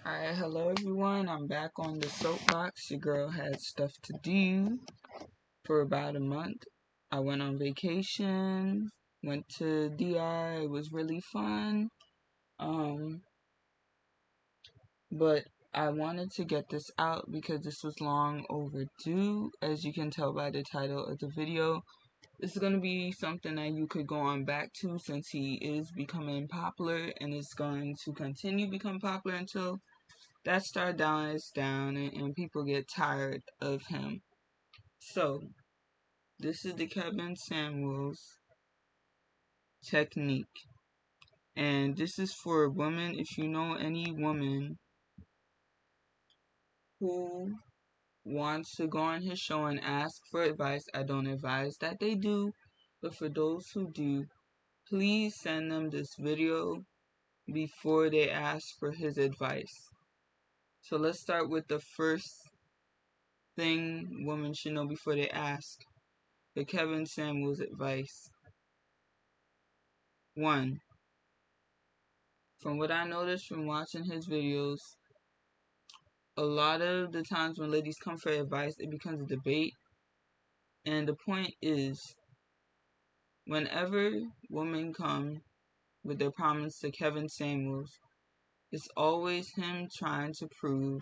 Alright, hello everyone. I'm back on the soapbox. Your girl had stuff to do for about a month. I went on vacation, went to DR. It was really fun. But I wanted to get this out because this was long overdue. As you can tell by the title of the video, this is going to be something that you could go on back to since he is becoming popular, and it's going to continue to become popular until that star dies down and people get tired of him. So, this is the Kevin Samuels technique. And this is for women. If you know any woman who wants to go on his show and ask for advice, I don't advise that they do. But for those who do, please send them this video before they ask for his advice. So let's start with the first thing women should know before they ask for Kevin Samuels advice. 1. From what I noticed from watching his videos, a lot of the times when ladies come for advice, it becomes a debate. And the point is, whenever women come with their problems to Kevin Samuels, it's always him trying to prove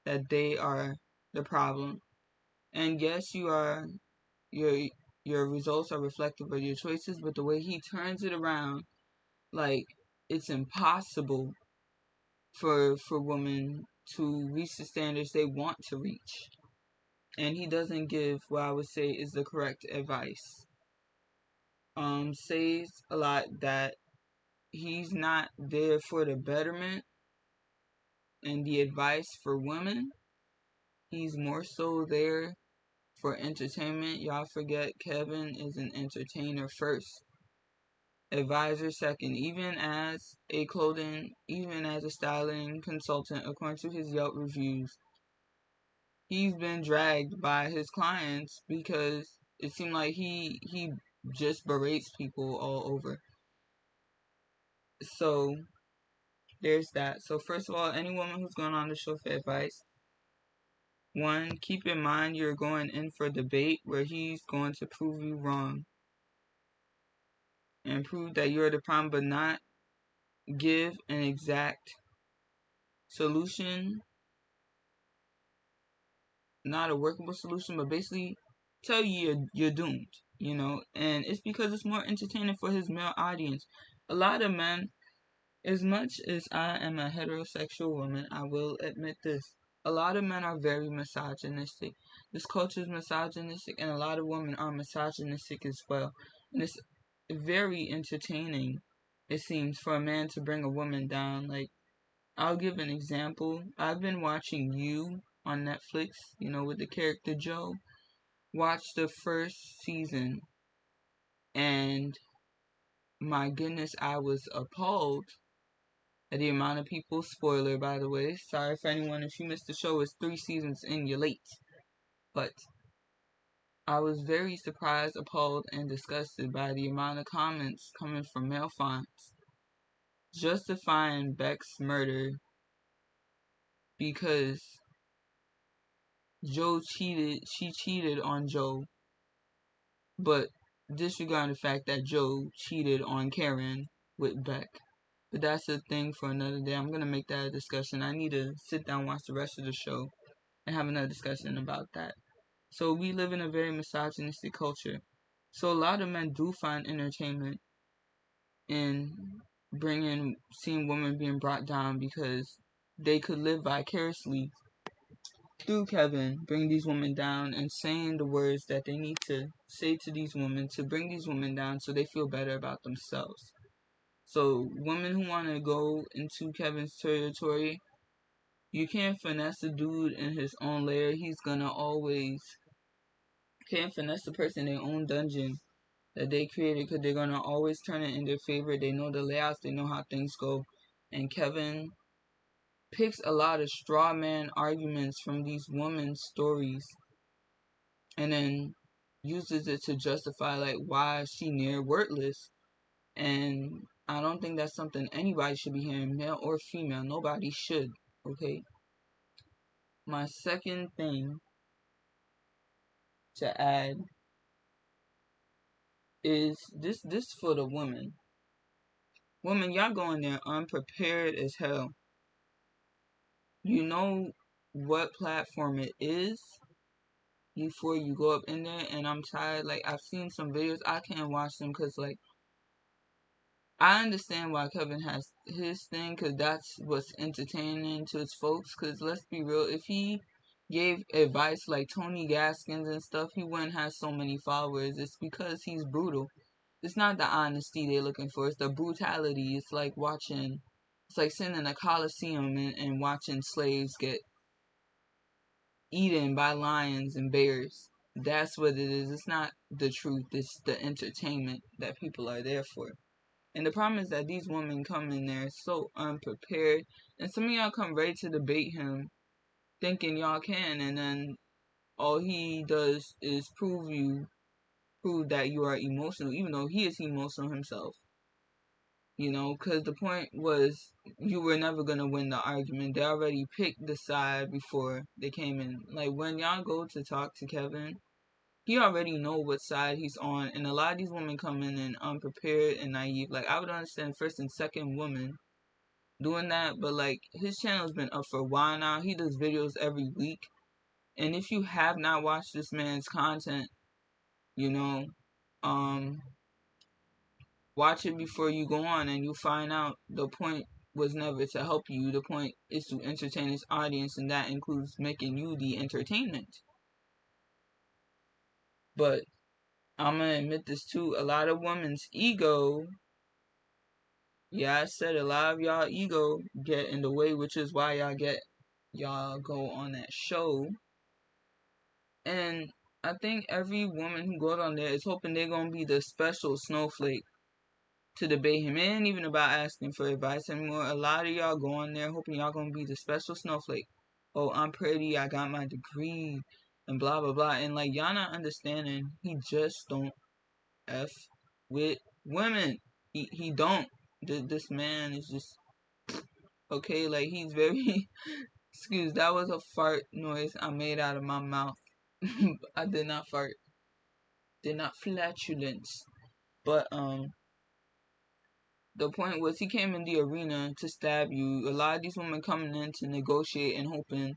that they are the problem. And yes, your results are reflective of your choices, but the way he turns it around, like, it's impossible for women to reach the standards they want to reach. And he doesn't give what I would say is the correct advice. Says a lot that he's not there for the betterment and the advice for women. He's more so there for entertainment. Y'all forget Kevin is an entertainer first, advisor second. Even as a styling consultant, according to his Yelp reviews, he's been dragged by his clients because it seemed like he just berates people all over. So there's that. So first of all, any woman who's going on the show for advice, 1, keep in mind you're going in for a debate where he's going to prove you wrong and prove that you're the problem, but not give an exact solution, not a workable solution, but basically tell you you're doomed, and it's because it's more entertaining for his male audience. A lot of men, as much as I am a heterosexual woman, I will admit this, a lot of men are very misogynistic. This culture is misogynistic, and a lot of women are misogynistic as well. And it's very entertaining, it seems, for a man to bring a woman down. Like, I'll give an example. I've been watching You on Netflix, with the character Joe. Watched the first season, and my goodness, I was appalled at the amount of people. Spoiler, by the way. Sorry for anyone if you missed the show. It's 3 seasons in, you're late. But I was very surprised, appalled, and disgusted by the amount of comments coming from male fans justifying Beck's murder because she cheated on Joe, but disregarding the fact that Joe cheated on Karen with Beck. But that's a thing for another day. I'm going to make that a discussion. I need to sit down, watch the rest of the show, and have another discussion about that. So we live in a very misogynistic culture. So a lot of men do find entertainment in seeing women being brought down because they could live vicariously through Kevin, bring these women down, and saying the words that they need to say to these women to bring these women down so they feel better about themselves. So women who want to go into Kevin's territory, you can't finesse a dude in his own lair. He's gonna always can't finesse the person in their own dungeon that they created, because they're gonna always turn it in their favor. They know the layouts, they know how things go, and Kevin picks a lot of straw man arguments from these women's stories and then uses it to justify, like, why is she near worthless. And I don't think that's something anybody should be hearing, male or female. Nobody should. Okay. My second thing to add is this for the women. Women, y'all going there unprepared as hell. You know what platform it is before you go up in there, and I'm tired. Like, I've seen some videos, I can't watch them because, like, I understand why Kevin has his thing, because that's what's entertaining to his folks. Because let's be real, if he gave advice like Tony Gaskins and stuff, he wouldn't have so many followers. It's because he's brutal. It's not the honesty they're looking for, it's the brutality. It's like watching, it's like sitting in a coliseum and watching slaves get eaten by lions and bears. That's what it is. It's not the truth, it's the entertainment that people are there for. And the problem is that these women come in there so unprepared, and some of y'all come ready to debate him, thinking y'all can, and then all he does is prove that you are emotional, even though he is emotional himself. You know, because the point was you were never gonna win the argument. They already picked the side before they came in. Like, when y'all go to talk to Kevin, he already know what side he's on, and a lot of these women come in and unprepared and naive. Like, I would understand first and second woman doing that, but like, his channel's been up for a while now. He does videos every week, and if you have not watched this man's content, you know, um, watch it before you go on, and you find out the point was never to help you. The point is to entertain his audience, and that includes making you the entertainment. But I'm gonna admit this too, a lot of women's ego, yeah, I said a lot of y'all ego get in the way, which is why y'all go on that show. And I think every woman who goes on there is hoping they're gonna be the special snowflake to debate him. It ain't even about asking for advice anymore. A lot of y'all go on there hoping y'all gonna be the special snowflake. Oh, I'm pretty, I got my degree, and blah blah blah. And like, y'all not understanding, he just don't F with women. He don't. This man is just okay. Like, he's very excuse, that was a fart noise I made out of my mouth. I did not fart. Did not flatulence. But the point was, he came in the arena to stab you. A lot of these women coming in to negotiate and hoping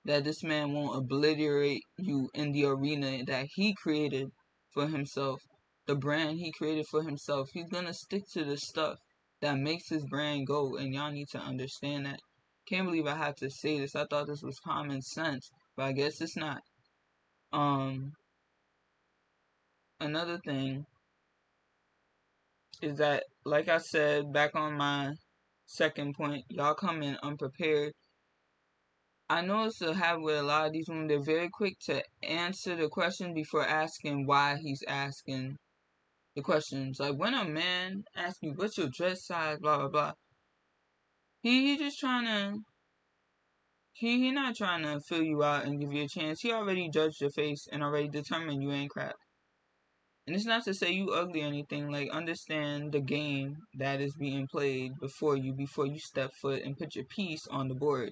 that this man won't obliterate you in the arena that he created for himself, the brand he created for himself. He's gonna stick to the stuff that makes his brand go, and y'all need to understand that. Can't believe I have to say this. I thought this was common sense, but I guess it's not. Um, Another thing is that, like I said, back on my second point, y'all come in unprepared. I notice to have with a lot of these women, they're very quick to answer the question before asking why he's asking the questions. Like, when a man asks you, what's your dress size, blah, blah, blah, he just trying to, he not trying to fill you out and give you a chance. He already judged your face and already determined you ain't crap. And it's not to say you ugly or anything. Like, understand the game that is being played before you step foot and put your piece on the board.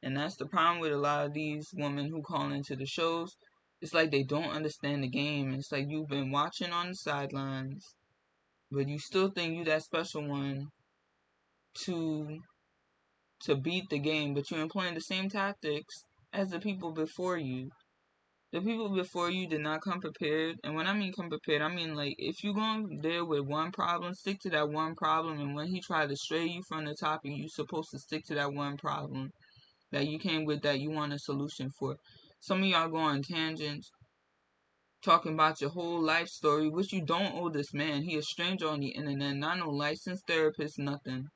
And that's the problem with a lot of these women who call into the shows. It's like they don't understand the game. It's like you've been watching on the sidelines, but you still think you that special one to beat the game, but you're employing the same tactics as the people before you. The people before you did not come prepared, and when I mean come prepared, I mean, like, if you go there with one problem, stick to that one problem, and when he tried to stray you from the topic, you're supposed to stick to that one problem that you came with, that you want a solution for. Some of y'all go on tangents talking about your whole life story, which you don't owe this man. He a stranger on the internet, not no licensed therapist, nothing.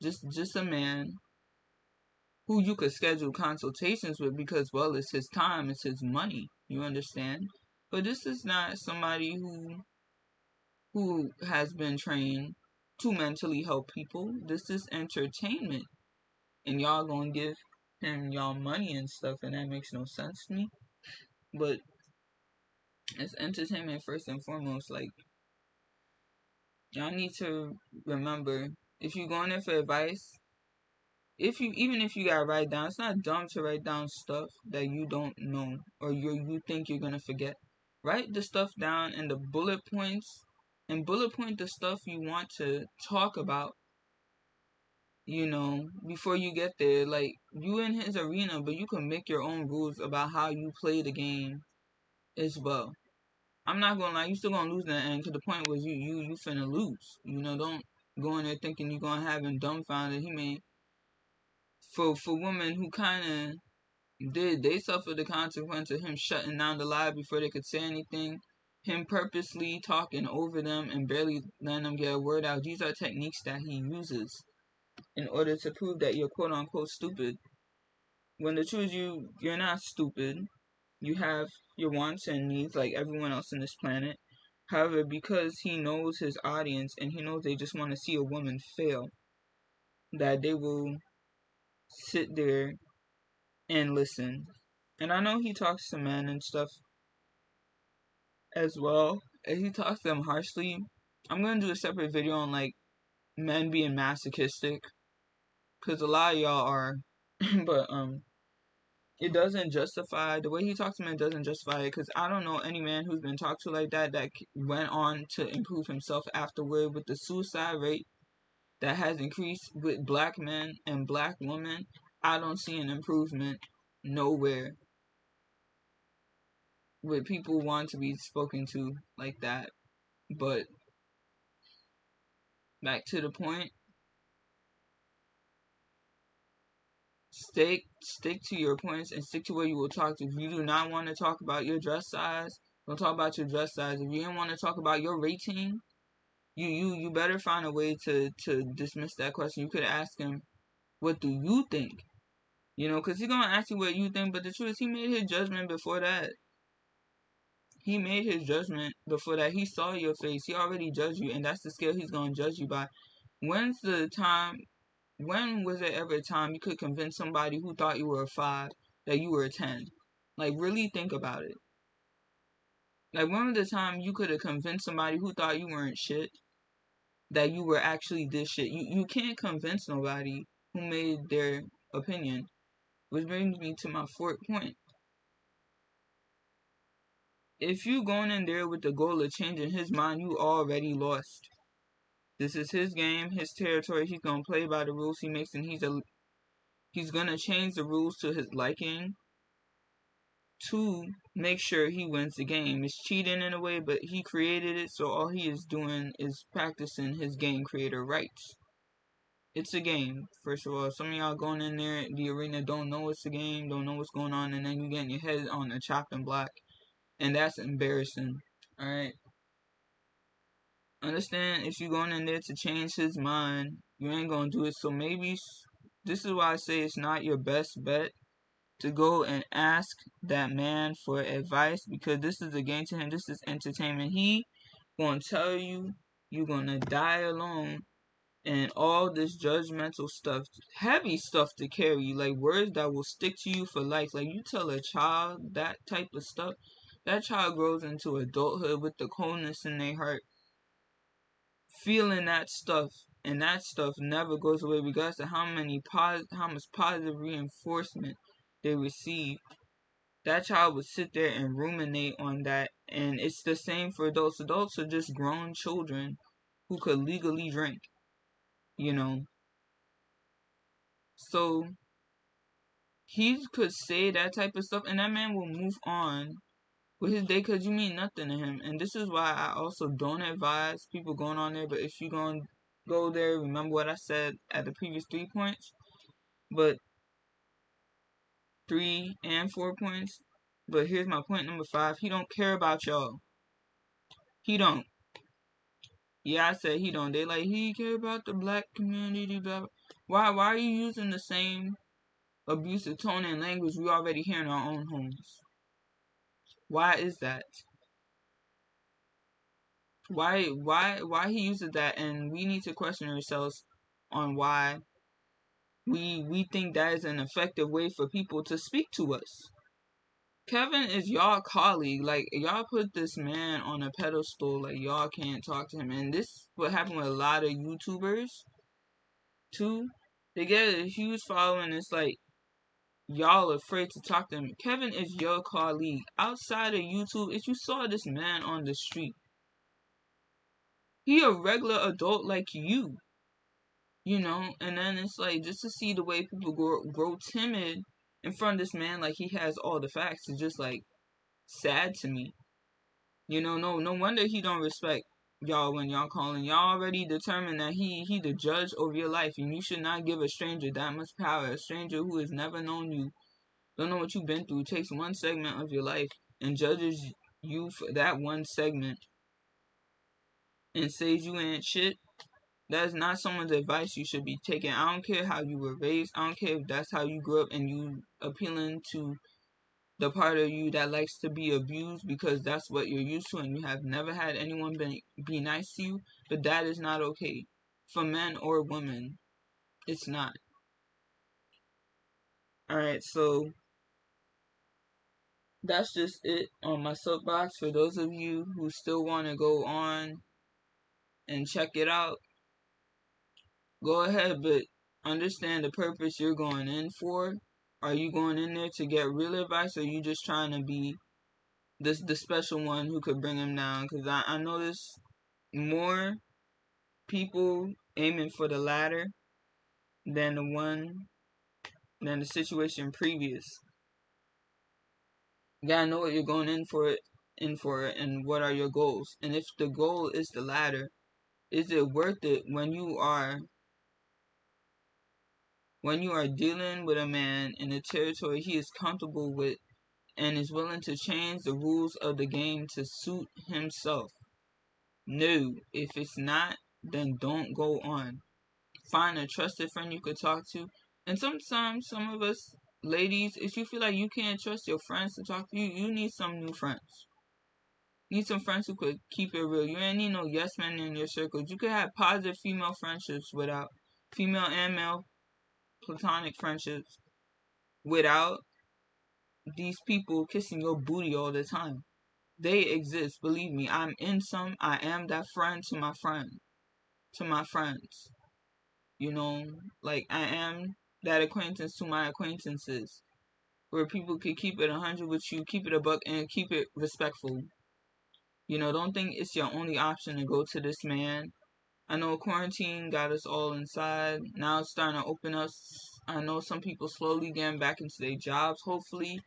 Just a man who you could schedule consultations with because, well, it's his time, it's his money. You understand? But this is not somebody who has been trained to mentally help people. This is entertainment. And y'all gonna give him y'all money and stuff, and that makes no sense to me. But it's entertainment first and foremost. Like, y'all need to remember, if you're going there for advice, even if you gotta write down, it's not dumb to write down stuff that you don't know or you think you're gonna forget. Write the stuff down in the bullet points and bullet point the stuff you want to talk about, before you get there. Like, you in his arena, but you can make your own rules about how you play the game as well. I'm not gonna lie, you still gonna lose in the end, to the point where you finna lose. Don't go in there thinking you're gonna have him dumbfounded. He may, for women who kind of they suffer the consequence of him shutting down the live before they could say anything, him purposely talking over them and barely letting them get a word out. These are techniques that he uses in order to prove that you're quote unquote stupid. When the truth is, you're not stupid. You have your wants and needs like everyone else on this planet. However, because he knows his audience and he knows they just want to see a woman fail, that they will sit there and listen. And I know he talks to men and stuff as well, and he talks to them harshly. I'm gonna do a separate video on like men being masochistic, cause a lot of y'all are, but it doesn't justify the way he talks to men. Doesn't justify it, because I don't know any man who's been talked to like that went on to improve himself afterward. With the suicide rate that has increased with black men and black women, I don't see an improvement nowhere with people want to be spoken to like that. But back to the point, stick to your points and stick to where you will talk to. If you do not want to talk about your dress size, don't talk about your dress size. If you didn't want to talk about your rating, you better find a way to dismiss that question. You could ask him, what do you think? Because he's gonna ask you what you think, but the truth is, he made his judgment before that. He made his judgment before that. He saw your face. He already judged you, and that's the scale he's gonna judge you by. When's the time? When was there ever a time you could convince somebody who thought you were a 5 that you were a 10? Like, really think about it. Like, when was the time you could have convinced somebody who thought you weren't shit that you were actually this shit? You can't convince nobody who made their opinion. Which brings me to my fourth point. If you going in there with the goal of changing his mind, you already lost. This is his game, his territory. He's gonna play by the rules he makes, and he's gonna change the rules to his liking to make sure he wins the game. It's cheating in a way, but he created it, so all he is doing is practicing his game creator rights. It's a game, first of all. Some of y'all going in there, the arena, don't know it's a game, don't know what's going on, and then you getting your head on a chopping block, and that's embarrassing. Alright? Understand, if you're going in there to change his mind, you ain't gonna do it. So maybe this is why I say it's not your best bet to go and ask that man for advice, because this is a game to him. This is entertainment. He gonna tell you you're gonna die alone, and all this judgmental stuff, heavy stuff to carry, like words that will stick to you for life. Like, you tell a child that type of stuff, that child grows into adulthood with the coldness in their heart, feeling that stuff, and that stuff never goes away regardless of how much positive reinforcement they receive. That child would sit there and ruminate on that, and it's the same for adults. Adults are just grown children who could legally drink, So he could say that type of stuff, and that man will move on with his day, because you mean nothing to him. And this is why I also don't advise people going on there. But if you're going to go there, remember what I said at the previous 3 points, but 3 and 4 points. But here's my point number 5. He don't care about y'all. He don't. Yeah, I said he don't. They like, he care about the black community, blah, blah. Why are you using the same abusive tone and language we already hear in our own homes? Why is that? Why he uses that, and we need to question ourselves on why we think that is an effective way for people to speak to us. Kevin is y'all colleague. Like, y'all put this man on a pedestal, like y'all can't talk to him. And this what happened with a lot of YouTubers too. They get a huge following. It's like y'all afraid to talk to him. Kevin is your colleague. Outside of YouTube, if you saw this man on the street, he a regular adult like you. You know, and then it's like just to see the way people grow timid in front of this man like he has all the facts is just like sad to me. You know, no wonder he don't respect y'all when y'all calling. Y'all already determined that he the judge over your life, and you should not give a stranger that much power. A stranger who has never known you, don't know what you've been through, takes one segment of your life and judges you for that one segment and says you ain't shit. That is not someone's advice you should be taking. I don't care how you were raised. I don't care if that's how you grew up and you appealing to the part of you that likes to be abused because that's what you're used to and you have never had anyone be nice to you. But that is not okay. For men or women, it's not. Alright, so that's just it on my soapbox. For those of you who still want to go on and check it out, go ahead, but understand the purpose you're going in for. Are you going in there to get real advice, or are you just trying to be the special one who could bring him down? Because I notice more people aiming for the latter than the situation previous. You gotta know what you're going in for, and what are your goals. And if the goal is the latter, is it worth it when you are dealing with a man in a territory he is comfortable with and is willing to change the rules of the game to suit himself? No. If it's not, then don't go on. Find a trusted friend you could talk to. And sometimes, some of us ladies, if you feel like you can't trust your friends to talk to you, you need some new friends. You need some friends who could keep it real. You ain't need no yes men in your circles. You could have positive female friendships without female and male platonic friendships without these people kissing your booty all the time. They exist. Believe me, I'm in some. I am that friend to my friends. You know, like I am that acquaintance to my acquaintances, where people could keep it 100 with you, keep it a buck, and keep it respectful. You know, don't think it's your only option to go to this man. I know quarantine got us all inside. Now it's starting to open us. I know some people slowly getting back into their jobs. Hopefully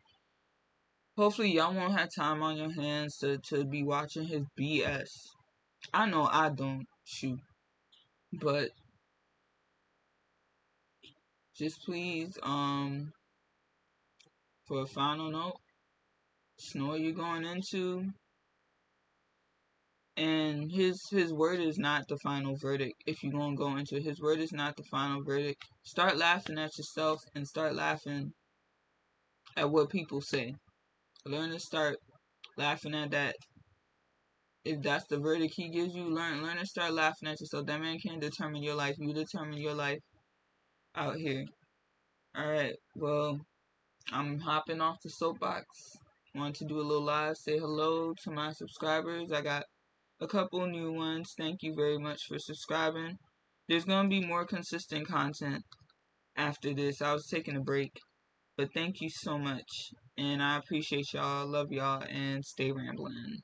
y'all won't have time on your hands to be watching his BS. I know I don't. Shoot. But just please, for a final note, just know what you're going into. And his word is not the final verdict. If you're gonna go into it, his word is not the final verdict. Start laughing at yourself and start laughing at what people say. Learn to start laughing at that. If that's the verdict he gives you, learn to start laughing at yourself. That man can't determine your life. You determine your life out here. Alright, well, I'm hopping off the soapbox. Want to do a little live, say hello to my subscribers. I got a couple new ones. Thank you very much for subscribing. There's gonna be more consistent content after this. I was taking a break, but thank you so much, and I appreciate y'all. Love y'all, and stay rambling.